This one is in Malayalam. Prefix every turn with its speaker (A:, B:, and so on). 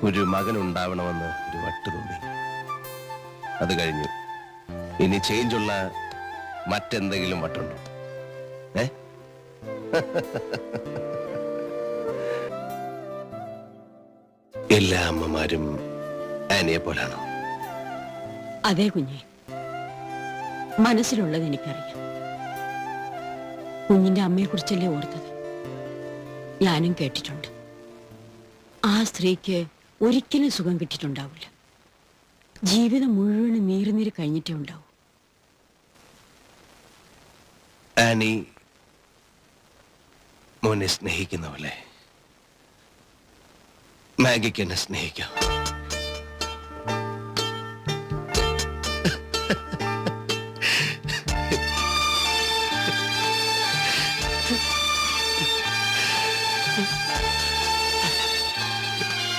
A: ഒരു മകൻ ഉണ്ടാവണമെന്ന് ഒരു വട്ട് തോന്നി. അത് കഴിഞ്ഞു. ഇനി ചേഞ്ചുള്ള മറ്റെന്തെങ്കിലും വട്ടുണ്ടോ? എല്ലാ അമ്മമാരും ആനിയെ പോലാണോ?
B: അതെ കുഞ്ഞെ, മനസ്സിലുള്ളത് എനിക്കറിയാം. കുഞ്ഞിന്റെ അമ്മയെ കുറിച്ചല്ലേ ഓർത്തത്. ഞാനും കേട്ടിട്ടുണ്ട്. ആ സ്ത്രീക്ക് ഒരിക്കലും സുഖം കിട്ടിയിട്ടുണ്ടാവില്ല. ജീവിതം മുഴുവനും നീറി കഴിഞ്ഞിട്ടേ ഉണ്ടാവും.
A: ആനി മോനെ സ്നേഹിക്കുന്ന പോലെ മാഗിക്ക് എന്നെ സ്നേഹിക്കാം.